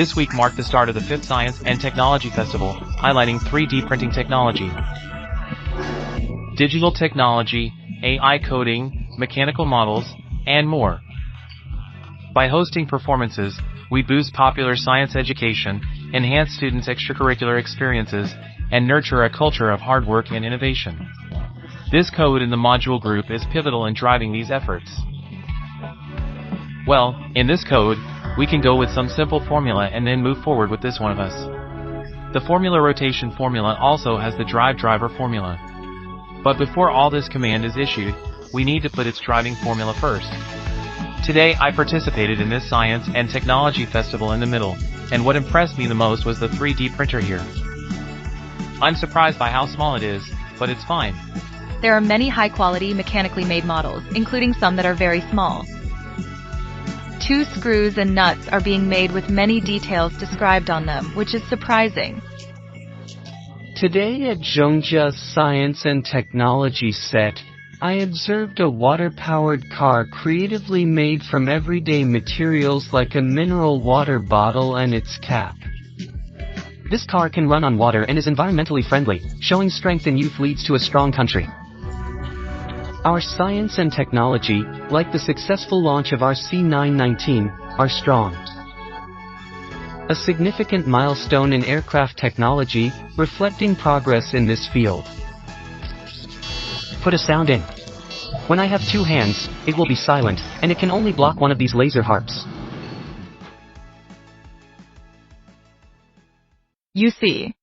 This week marked the start of the 5th Science and Technology Festival, highlighting 3D printing technology, digital technology, AI coding, mechanical models, and more. By hosting performances, we boost popular science education, enhance students' extracurricular experiences, and nurture a culture of hard work and innovation. This code in the module group is pivotal in driving these efforts. Well, in this code, we can go with some simple formula and then move forward with this one of us. The formula rotation formula also has the drive driver formula. But before all this command is issued, we need to put its driving formula first. Today I participated in this Science and Technology Festival in the middle, and what impressed me the most was the 3D printer here. I'm surprised by how small it is, but it's fine. There are many high-quality mechanically made models, including some that are very small. 2 screws and nuts are being made with many details described on them, which is surprising. Today at Zhongjia's Science and Technology set, I observed a water-powered car creatively made from everyday materials like a mineral water bottle and its cap. This car can run on water and is environmentally friendly, showing strength in youth leads to a strong country. Our science and technology, like the successful launch of our C919, are strong. A significant milestone in aircraft technology, reflecting progress in this field. Put a sound in. When I have 2 hands, it will be silent, and it can only block one of these laser harps. You see.